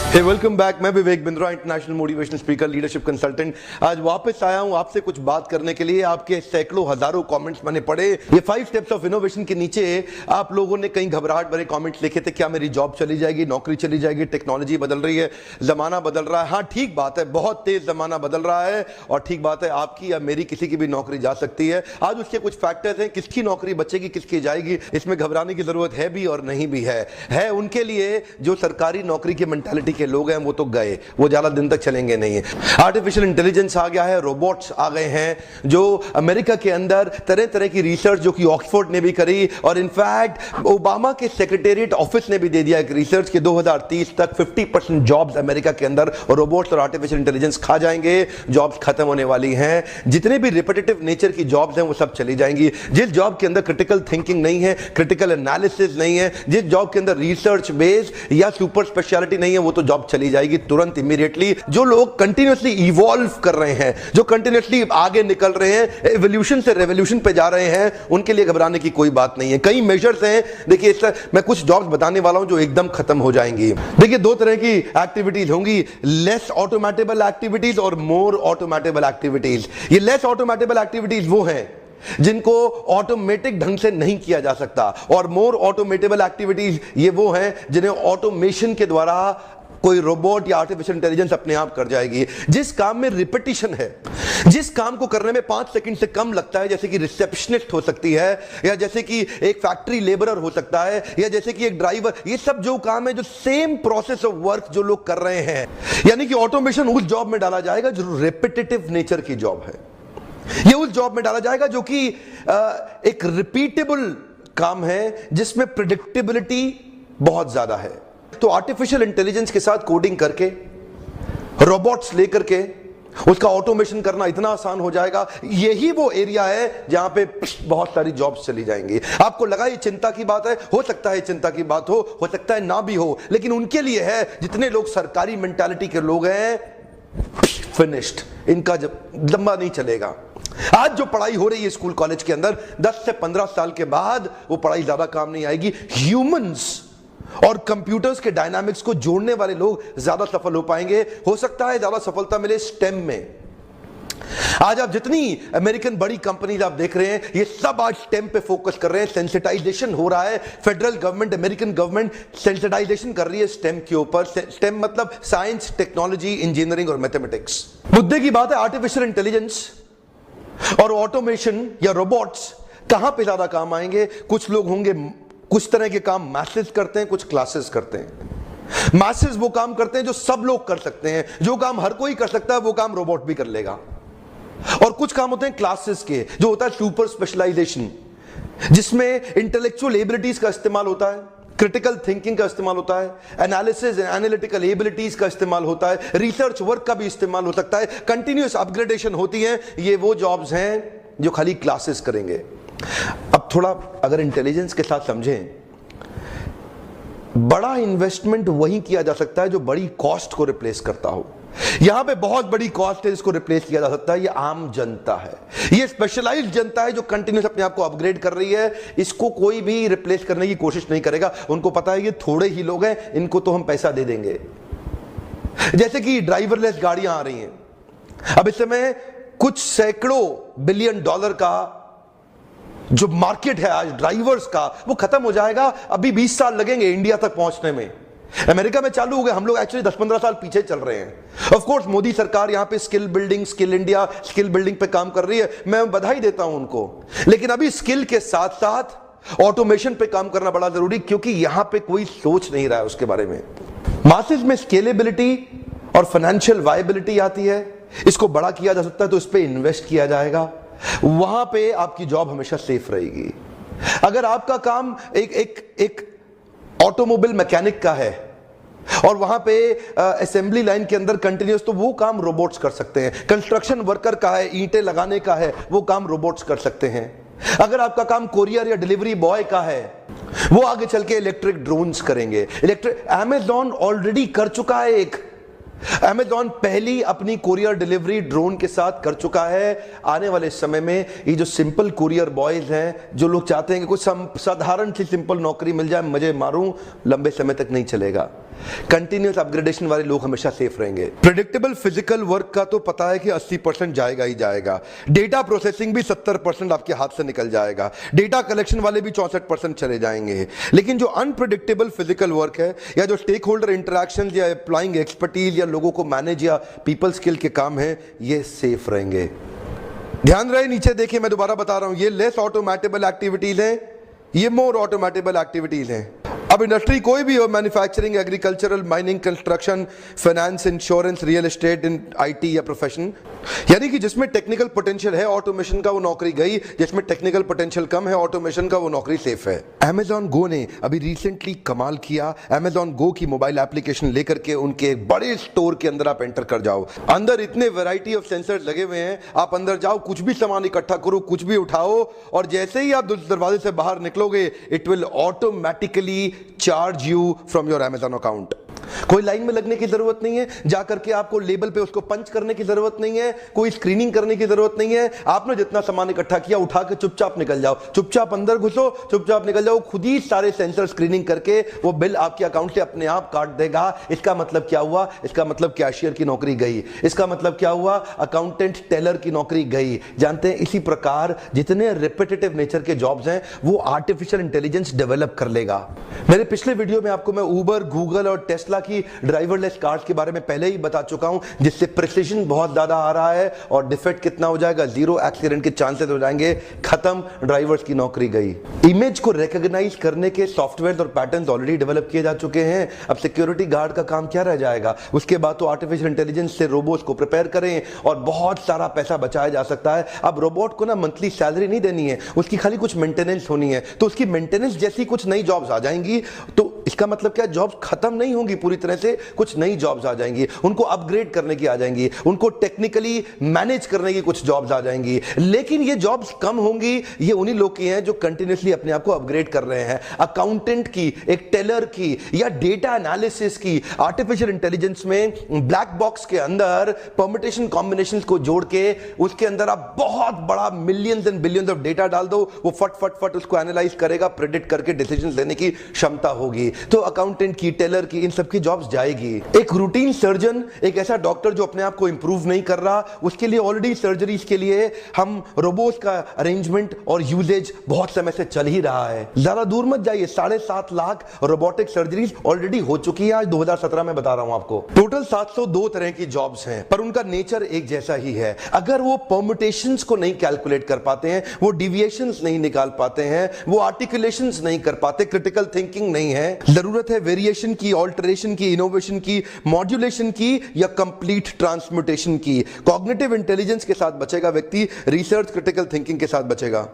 हे welcome back. मैं Vivek Bindra, international motivational speaker, leadership consultant. आज वापस आया हूं आपसे कुछ बात करने के लिए। आपके सैकड़ों हजारों कमेंट्स मैंने पढ़े। ये 5 स्टेप्स ऑफ इनोवेशन के नीचे आप लोगों ने कई घबराहट भरे कमेंट्स लिखे थे। क्या मेरी जॉब चली जाएगी, नौकरी चली जाएगी, टेक्नोलॉजी बदल रही है, जमाना बदल रहा है। हाँ, ठीक बात है, बहुत तेज जमाना बदल रहा है और ठीक बात है, आपकी या मेरी किसी की भी नौकरी जा सकती है। आज उसके कुछ फैक्टर्स हैं, किसकी नौकरी बचेगी, किसकी जाएगी, इसमें घबराने की जरूरत है भी और नहीं भी है उनके लिए जो सरकारी नौकरी की मेंटालिटी के लोग हैं वो तो गए, वो ज्यादा दिन तक चलेंगे नहीं। आर्टिफिशियल इंटेलिजेंस आ गया है, रोबोट्स आ गए हैं, जो अमेरिका के अंदर तरह तरह की रिसर्च जो कि ऑक्सफोर्ड ने भी करी और इनफैक्ट ओबामा के सेक्रेटेरिएट ऑफिस ने भी दे दिया एक रिसर्च के 2030 तक 50% जॉब्स अमेरिका के अंदर रोबोट्स और आर्टिफिशियल इंटेलिजेंस खा जाएंगे। जॉब्स खत्म होने वाली हैं। जितने भी रिपीटेटिव नेचर की जॉब्स हैं वो सब चली जाएंगी। जिस जॉब के अंदर क्रिटिकल थिंकिंग नहीं है, क्रिटिकल एनालिसिस नहीं है, जिस जॉब के अंदर रिसर्च बेस या सुपर स्पेशलिटी नहीं है, वो तो जॉब चली जाएगी तुरंत, इमीडिएटली। जो लोग कंटिन्यूअसली इवॉल्व कर रहे हैं, जो कंटिन्यूअसली आगे निकल रहे हैं, एवोल्यूशन से रेवोल्यूशन पे जा रहे हैं, उनके लिए घबराने की कोई बात नहीं है। कई मेजर्स हैं। देखिए, मैं कुछ जॉब्स बताने वाला हूं जो एकदम खत्म हो जाएंगी। देखिए, 2 तरह की एक्टिविटीज होंगी, लेस ऑटोमेटेबल एक्टिविटीज और मोर ऑटोमेटेबल एक्टिविटीज। ये लेस ऑटोमेटेबल एक्टिविटीज वो हैं जिनको ऑटोमेटिक ढंग से नहीं किया जा सकता, और मोर ऑटोमेटेबल एक्टिविटीज ये वो हैं जिन्हें ऑटोमेशन के द्वारा कोई रोबोट या आर्टिफिशियल इंटेलिजेंस अपने आप कर जाएगी। जिस काम में रिपीटिशन है, जिस काम को करने में 5 सेकंड से कम लगता है, जैसे कि रिसेप्शनिस्ट हो सकती है, या जैसे कि एक फैक्ट्री लेबरर हो सकता है, या जैसे कि एक ड्राइवर, ये सब जो काम है, जो सेम प्रोसेस ऑफ वर्क जो लोग कर रहे हैं, यानी कि ऑटोमेशन उस जॉब में डाला जाएगा जो रिपीटेटिव नेचर की जॉब है। ये उस जॉब में डाला जाएगा जो कि एक रिपीटेबल काम है, जिसमें प्रेडिक्टेबिलिटी बहुत ज्यादा है। तो आर्टिफिशियल इंटेलिजेंस के साथ कोडिंग करके, रोबोट्स लेकर के उसका ऑटोमेशन करना इतना आसान हो जाएगा। यही वो एरिया है जहां पे बहुत सारी जॉब्स चली जाएंगी। आपको लगा ये चिंता की बात है, हो सकता है चिंता की बात हो सकता है ना भी हो, लेकिन उनके लिए है जितने लोग सरकारी मेंटालिटी के लोग हैं, फिनिश्ड, इनका जब लंबा नहीं चलेगा। आज जो पढ़ाई हो रही है स्कूल कॉलेज के अंदर, 10 से 15 साल के बाद वो पढ़ाई ज्यादा काम नहीं आएगी। ह्यूमंस और कंप्यूटर्स के डायनामिक्स को जोड़ने वाले लोग ज्यादा सफल हो पाएंगे। हो सकता है ज्यादा सफलता मिले स्टेम में। आज आप जितनी अमेरिकन बड़ी कंपनीज आप देख रहे हैं, ये सब आज स्टेम पे फोकस कर रहे हैं। सेंसिटाइजेशन हो रहा है। Federal government, American government sensitisation कर रही है स्टेम के ऊपर। स्टेम मतलब साइंस, टेक्नोलॉजी, इंजीनियरिंग और मैथमेटिक्स। मुद्दे की बात है, आर्टिफिशियल इंटेलिजेंस और ऑटोमेशन या रोबोट्स कहां पे ज्यादा काम आएंगे। कुछ लोग होंगे, कुछ तरह के काम मैसेज करते हैं, कुछ क्लासेस करते हैं। मैसेज वो काम करते हैं जो सब लोग कर सकते हैं, जो काम हर कोई कर सकता है वो काम रोबोट भी कर लेगा। और कुछ काम होते हैं क्लासेस के, जो होता है सुपर स्पेशलाइजेशन, जिसमें इंटेलेक्चुअल एबिलिटीज का इस्तेमाल होता है, क्रिटिकल थिंकिंग का इस्तेमाल होता है, एनालिसिस एंड एनालिटिकल एबिलिटीज का इस्तेमाल होता है, रिसर्च वर्क का भी इस्तेमाल हो सकता है, कंटिन्यूअस अपग्रेडेशन होती है। ये वो जॉब्स हैं जो खाली क्लासेस करेंगे। अब थोड़ा अगर इंटेलिजेंस के साथ समझें, बड़ा इन्वेस्टमेंट वही किया जा सकता है जो बड़ी कॉस्ट को रिप्लेस करता हो। यहां पे बहुत बड़ी कॉस्ट है, इसको रिप्लेस किया जा सकता है। ये आम जनता है, ये स्पेशलाइज्ड जनता है जो कंटिन्यूस अपने आप को अपग्रेड कर रही है। इसको कोई भी रिप्लेस करने की कोशिश नहीं करेगा। उनको पता है ये थोड़े ही लोग हैं, इनको तो हम पैसा दे देंगे। जैसे कि ड्राइवरलेस गाड़ियां आ रही हैं। अब इस समय कुछ सैकड़ों बिलियन डॉलर का जो मार्केट है आज ड्राइवर्स का, वो खत्म हो जाएगा। अभी 20 साल लगेंगे इंडिया तक पहुंचने में। अमेरिका में चालू हो गए, हम लोग एक्चुअली 10-15 साल पीछे चल रहे हैं। ऑफ कोर्स मोदी सरकार यहां पे skill building, skill India, skill building पे काम कर रही है, मैं बधाई देता हूं उनको। लेकिन अभी स्किल के साथ साथ ऑटोमेशन पे काम करना बड़ा जरूरी, क्योंकि यहां पे कोई सोच नहीं रहा है उसके बारे में। मासेस में स्केलेबिलिटी और फाइनेंशियल वायबिलिटी आती है, इसको बड़ा किया जा सकता है तो इस पे इन्वेस्ट किया जाएगा। वहां पे आपकी जॉब हमेशा सेफ रहेगी। अगर आपका काम एक ऑटोमोबाइल मैकेनिक का है और वहां पे असेंबली लाइन के अंदर कंटिन्यूस, तो वो काम रोबोट्स कर सकते हैं। कंस्ट्रक्शन वर्कर का है, ईंटें लगाने का है, वो काम रोबोट्स कर सकते हैं। अगर आपका काम कोरियर या डिलीवरी बॉय का है, वो आगे चल के इलेक्ट्रिक ड्रोन्स करेंगे। अमेज़न ऑलरेडी कर चुका है एक अमेज़न पहली अपनी कुरियर डिलीवरी ड्रोन के साथ कर चुका है। आने वाले समय में ये जो सिंपल कुरियर बॉयज हैं, जो लोग चाहते हैं कि कुछ साधारण सी सिंपल नौकरी मिल जाए, मजे मारूं, लंबे समय तक नहीं चलेगा। कंटिन्यूअस अपग्रेडेशन वाले लोग हमेशा सेफ रहेंगे। प्रेडिक्टेबल फिजिकल वर्क का तो पता है कि 80% जाएगा ही जाएगा। डेटा प्रोसेसिंग भी 70% आपके हाथ से निकल जाएगा। डेटा कलेक्शन वाले भी 64% चले जाएंगे। लेकिन जो अनप्रेडिक्टेबल फिजिकल वर्क है या जो स्टेक होल्डर इंटरेक्शन या अप्लाइंग एक्सपर्टीज या लोगों को मैनेज या पीपल स्किल के काम है, ये सेफ रहेंगे। ध्यान रहे, नीचे देखिए, मैं दोबारा बता रहा हूं, ये लेस ऑटोमेटेबल एक्टिविटीज हैं, ये मोर ऑटोमेटेबल एक्टिविटीज हैं। अब इंडस्ट्री कोई भी हो, manufacturing, agricultural, mining, construction, finance, insurance, real estate, in IT या प्रोफेशन, यानी कि जिसमें टेक्निकल पोटेंशियल है ऑटोमेशन का, वो नौकरी गई। जिसमें टेक्निकल पोटेंशियल कम है ऑटोमेशन का, वो नौकरी सेफ है। Amazon Go ने अभी रिसेंटली कमाल किया। Amazon Go की मोबाइल एप्लीकेशन लेकर के उनके बड़े स्टोर के अंदर आप एंटर कर जाओ। अंदर इतने वैरायटी ऑफ सेंसर्स लगे हुए हैं, आप अंदर जाओ, कुछ भी सामान इकट्ठा करो, कुछ भी उठाओ, और जैसे ही आप दरवाजे से बाहर निकलोगे, it will automatically charge you from your Amazon account. कोई लाइन में लगने की जरूरत नहीं है, जाकर के आपको लेबल पे उसको पंच करने की जरूरत नहीं है, कोई स्क्रीनिंग करने की जरूरत नहीं है। आपने जितना सामान इकट्ठा किया उठा के चुपचाप निकल जाओ, चुपचाप अंदर घुसो, चुपचाप निकल जाओ। खुद ही सारे सेंसर स्क्रीनिंग करके वो बिल आपके अकाउंट से अपने आप काट देगा। इसका मतलब क्या हुआ? इसका मतलब कैशियर की नौकरी गई। इसका मतलब क्या हुआ? अकाउंटेंट, टेलर की नौकरी गई। जानते हैं, इसी प्रकार जितने रिपीटेटिव नेचर के जॉब्स हैं वो आर्टिफिशियल इंटेलिजेंस डेवलप कर लेगा। मेरे पिछले वीडियो में आपको मैं उबर, गूगल और टेस्ला की ड्राइवरलेस कार्स के बारे में पहले ही बता चुका हूं, जिससे प्रिसिजन बहुत ज्यादा आ रहा है और डिफेक्ट कितना हो जाएगा, 0 एक्सीडेंट के चांसेस हो जाएंगे, खत्म, ड्राइवर्स की नौकरी गई। इमेज को रिकॉग्नाइज करने के सॉफ्टवेयर और पैटर्न्स ऑलरेडी डेवलप किए जा चुके हैं। अब सिक्योरिटी गार्ड का काम क्या रह जाएगा? उसके बाद तो आर्टिफिशियल इंटेलिजेंस से रोबोट्स को प्रिपेयर करें और बहुत सारा पैसा बचाया जा सकता है। अब रोबोट को ना मंथली सैलरी नहीं देनी है, उसकी खाली कुछ मेंटेनेंस होनी है, तो उसकी मेंटेनेंस जैसी कुछ नई जॉब्स आ जाएंगी। तो इसका मतलब क्या? जॉब्स खत्म नहीं होंगी पूरी तरह से, कुछ नई जॉब्स आ जाएंगी, उनको अपग्रेड करने की आ जाएंगी, उनको टेक्निकली मैनेज करने की कुछ जॉब्स आ जाएंगी। लेकिन ये जॉब्स कम होंगी, ये उन्हीं लोग की हैं जो कंटिन्यूअसली अपने आप को अपग्रेड कर रहे हैं। अकाउंटेंट की, एक टेलर की, या डेटा एनालिसिस की। आर्टिफिशियल इंटेलिजेंस में ब्लैक बॉक्स के अंदर परम्यूटेशन कॉम्बिनेशंस को जोड़ के उसके अंदर आप बहुत बड़ा millions and billions of data डाल दो, वो फट फट फट उसको एनालाइज करेगा, प्रेडिक्ट करके डिसीजंस लेने की क्षमता होगी। तो अकाउंटेंट की, टेलर की, इन सब की जॉब्स जाएगी। एक रूटीन सर्जन, एक ऐसा डॉक्टर जो अपने आप को इंप्रूव नहीं कर रहा, उसके लिए ऑलरेडी सर्जरीज के लिए हम रोबोट्स का अरेंजमेंट और यूजेज बहुत समय से चल ही रहा है। ज्यादा दूर मत जाइए, 7.5 लाख रोबोटिक सर्जरीज ऑलरेडी हो चुकी है। आज 2017 में बता रहा हूं आपको। टोटल 702 तरह की जॉब्स हैं, पर उनका नेचर एक जैसा ही है। अगर वो परम्यूटेशंस को नहीं कैलकुलेट कर पाते हैं, वो डिविएशंस नहीं निकाल पाते हैं, वो आर्टिकुलेशंस नहीं कर पाते, क्रिटिकल थिंकिंग नहीं है, जरूरत है वेरिएशन की, ऑल्टरेशन की, इनोवेशन की, मॉड्यूलेशन की या कंप्लीट ट्रांसम्यूटेशन की। कॉग्निटिव इंटेलिजेंस के साथ बचेगा व्यक्ति, रिसर्च, क्रिटिकल थिंकिंग के साथ बचेगा।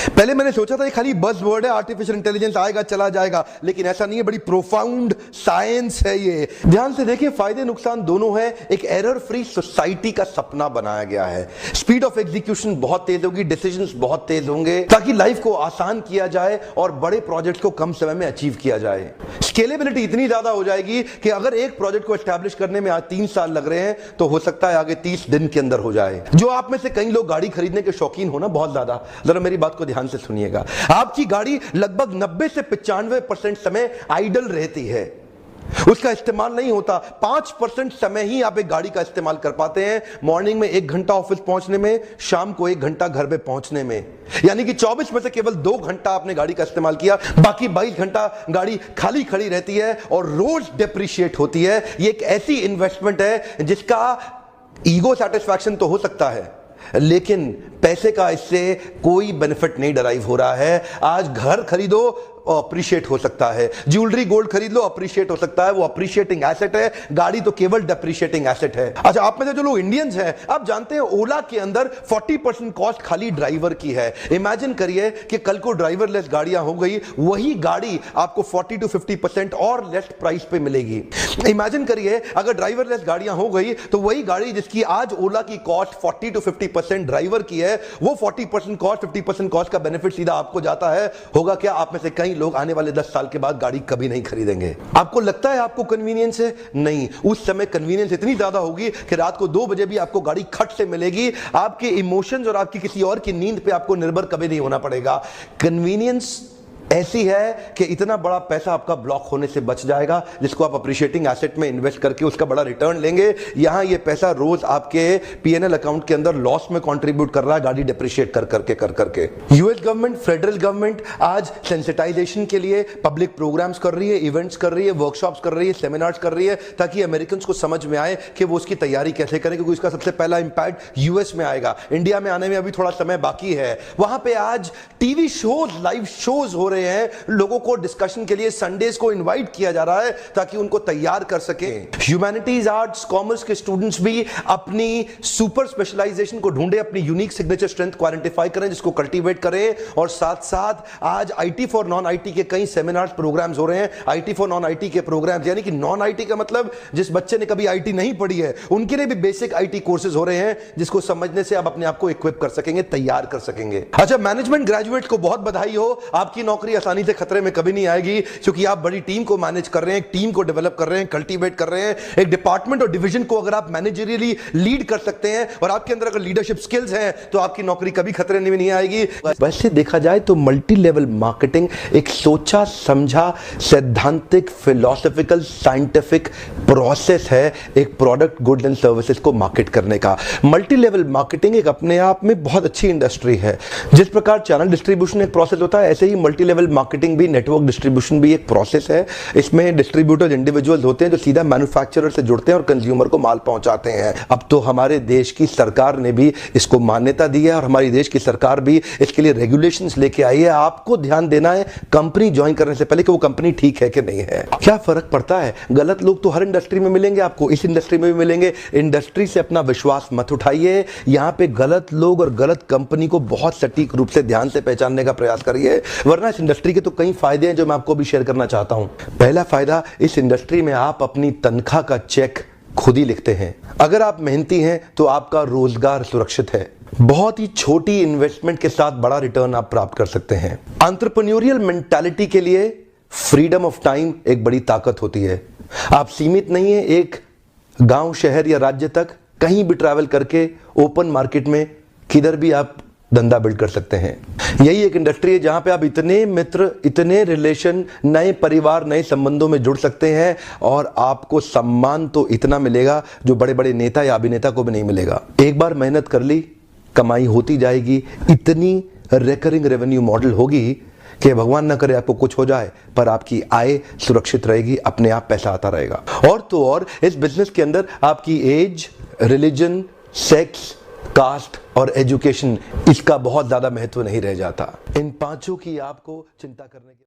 पहले मैंने सोचा था ये खाली बज़ वर्ड है, आर्टिफिशियल इंटेलिजेंस आएगा चला जाएगा, लेकिन ऐसा नहीं है, बड़ी प्रोफाउंड साइंस है ये। ध्यान से देखिए, फायदे नुकसान दोनों है। एक एरर फ्री सोसाइटी का सपना बनाया गया है। स्पीड ऑफ एग्जीक्यूशन बहुत तेज होगी, डिसीजंस बहुत तेज होंगे, ताकि लाइफ को आसान किया जाए और बड़े प्रोजेक्ट को कम समय में अचीव किया जाए। स्केलेबिलिटी इतनी ज्यादा हो जाएगी कि अगर एक प्रोजेक्ट को एस्टैब्लिश करने में आज 3 साल लग रहे हैं, तो हो सकता है आगे 30 दिन के अंदर हो जाए। जो आप में से कई लोग गाड़ी खरीदने के शौकीन हो ना, बहुत ज्यादा, जरा मेरी बात को ध्यान से सुनिएगा। आपकी गाड़ी लगभग 90 से 95% समय आइडल रहती है, उसका इस्तेमाल नहीं होता। 5% समय ही आप एक गाड़ी का इस्तेमाल कर पाते हैं। मॉर्निंग में 1 घंटा ऑफिस पहुंचने में, शाम को 1 घंटा घर पे पहुंचने में, यानी कि 24 में से केवल 2 घंटा आपने गाड़ी का इस्तेमाल किया, बाकी 22 घंटा गाड़ी खाली खड़ी रहती है और रोज डेप्रिशिएट होती है। ये एक ऐसी इन्वेस्टमेंट है जिसका ईगो सैटिस्फैक्शन तो हो सकता है, लेकिन पैसे का इससे कोई बेनिफिट नहीं डराइव हो रहा है। आज घर खरीदो, अप्रिशिएट हो सकता है, ज्वेलरी गोल्ड खरीद लो, अप्रिशिएट हो सकता है, वो अप्रिशिएटिंग एसेट है। गाड़ी तो केवल डेप्रिशिएटिंग एसेट है। अच्छा, आप में से जो लोग इंडियंस हैं, आप जानते हैं ओला के अंदर 40% कॉस्ट खाली ड्राइवर की है। इमेजिन करिए कि कल को ड्राइवरलेस गाड़ियां हो गई, वही गाड़ी आपको 40 to 50% और लेस प्राइस पे मिलेगी। इमेजिन करिए अगर ड्राइवरलेस गाड़ियां हो गई, तो वही गाड़ी जिसकी आज ओला की कॉस्ट 40 to 50% ड्राइवर की है, वो 40% कॉस्ट, 50% कॉस्ट का बेनिफिट सीधा आपको जाता है। होगा क्या? आप में से कई लोग आने वाले 10 साल के बाद गाड़ी कभी नहीं खरीदेंगे। आपको लगता है आपको कन्वीनियंस है? नहीं, उस समय कन्वीनियंस इतनी ज्यादा होगी कि रात को 2 बजे भी आपको गाड़ी खट से मिलेगी। आपके इमोशंस और आपकी किसी और की नींद पे आपको निर्भर कभी नहीं होना पड़ेगा। कन्वीनियंस ऐसी है कि इतना बड़ा पैसा आपका ब्लॉक होने से बच जाएगा, जिसको आप अप्रिशिएटिंग एसेट में इन्वेस्ट करके उसका बड़ा रिटर्न लेंगे। यहां ये पैसा रोज आपके पीएनएल अकाउंट के अंदर लॉस में कंट्रीब्यूट कर रहा है, गाड़ी डिप्रिशिएट कर करके। यूएस गवर्नमेंट, फेडरल गवर्नमेंट आज सेंसिटाइजेशन के लिए पब्लिक प्रोग्राम्स कर रही है, इवेंट्स कर रही है, वर्कशॉप्स कर रही है, सेमिनार्स कर रही है, ताकि अमेरिकन को समझ में आए कि वो उसकी तैयारी कैसे करें, क्योंकि इसका सबसे पहला इंपैक्ट यूएस में आएगा। इंडिया में आने में अभी थोड़ा समय बाकी है। वहां पे आज टीवी शोज, लाइव शोज हो रहे हैं, लोगों को डिस्कशन के लिए संडेज को इनवाइट किया जा रहा है ताकि उनको तैयार कर सके। ह्यूमैनिटीज, आर्ट्स, कॉमर्स के स्टूडेंट्स भी अपनी सुपर स्पेशलाइजेशन को ढूंढे, अपनी यूनिक सिग्नेचर स्ट्रेंथ को आइडेंटिफाई करें, जिसको कल्टीवेट करें। और साथ साथ आज आईटी फॉर नॉन आईटी के कई सेमिनार्स, प्रोग्राम्स हो रहे हैं। आईटी फॉर नॉन आईटी के प्रोग्राम्स, यानी कि नॉन आईटी का मतलब जिस बच्चे ने कभी आईटी नहीं पढ़ी है, उनके लिए भी बेसिक आईटी कोर्सेज हो रहे हैं, जिसको समझने से आप अपने आप को इक्विप कर सकेंगे, तैयार कर सकेंगे। अच्छा, मैनेजमेंट ग्रेजुएट को बहुत बधाई हो, आपकी नौकरी आसानी से खतरे में कभी नहीं आएगी, क्योंकि आप बड़ी टीम को मैनेज कर रहे हैं, टीम को डेवलप कर रहे हैं, कल्टीवेट कर रहे हैं। एक डिपार्टमेंट और डिवीजन को अगर आप मैनेजरियली लीड कर सकते हैं और आपके अंदर अगर लीडरशिप स्किल्स हैं, तो आपकी नौकरी कभी खतरे में नहीं आएगी। वैसे देखा जाए तो मल्टी लेवल मार्केटिंग एक सोचा समझा, सैद्धांतिक, फिलोसॉफिकल, साइंटिफिक प्रोसेस है एक प्रोडक्ट, गुड्स एंड सर्विसेज को मार्केट करने का। मल्टी लेवल मार्केटिंग एक अपने आप में बहुत अच्छी इंडस्ट्री है। जिस प्रकार चैनल डिस्ट्रीब्यूशन एक प्रोसेस होता है, ऐसे ही मल्टी लेवल मार्केटिंग भी, नेटवर्क डिस्ट्रीब्यूशन भी एक प्रोसेस है। इसमें डिस्ट्रीब्यूटर इंडिविजुअल्स होते हैं जो सीधा मैन्युफैक्चरर से जुड़ते हैं और कंज्यूमर को माल पहुंचाते हैं। अब तो हमारे देश की सरकार ने भी इसको मान्यता दी है और हमारी देश की सरकार भी इसके लिए रेगुलेशंस लेके आई है। आपको ध्यान देना है कंपनी ज्वाइन करने से पहले कि वो कंपनी ठीक है कि नहीं है। क्या फर्क पड़ता है? गलत लोग तो हर इंडस्ट्री में मिलेंगे, आपको इस इंडस्ट्री में भी मिलेंगे। इंडस्ट्री से अपना विश्वास मत उठाइए। यहां पे गलत लोग और गलत कंपनी को बहुत सटीक रूप से ध्यान से पहचानने का प्रयास करिए, वरना इस इंडस्ट्री के तो कई फायदे हैं जो मैं आपको भी शेयर करना चाहता हूं। पहला फायदा, इस इंडस्ट्री में आप अपनी तनख्वाह का चेक खुद ही लिखते हैं। अगर आप मेहनती हैं तो आपका रोजगार सुरक्षित है। बहुत ही छोटी इन्वेस्टमेंट के साथ बड़ा रिटर्न आप प्राप्त कर सकते हैं। एंटरप्रेन्योरियल मेंटालिटी के लिए फ्रीडम ऑफ टाइम एक बड़ी ताकत होती है। आप सीमित नहीं है एक गांव, शहर या राज्य तक, कहीं भी ट्रैवल करके ओपन मार्केट में किधर भी आप धंधा बिल्ड कर सकते हैं। यही एक इंडस्ट्री है जहां पे आप इतने मित्र, इतने रिलेशन, नए परिवार, नए संबंधों में जुड़ सकते हैं और आपको सम्मान तो इतना मिलेगा जो बड़े बड़े नेता या अभिनेता को भी नहीं मिलेगा। एक बार मेहनत कर ली, कमाई होती जाएगी। इतनी रिकरिंग रेवेन्यू मॉडल होगी कि भगवान ना करे आपको कुछ हो जाए, पर आपकी आय सुरक्षित रहेगी, अपने आप पैसा आता रहेगा। और तो और इस बिजनेस के अंदर आपकी एज, रिलीजन, सेक्स, कास्ट और एजुकेशन, इसका बहुत ज्यादा महत्व नहीं रह जाता। इन पांचों की आपको चिंता करने की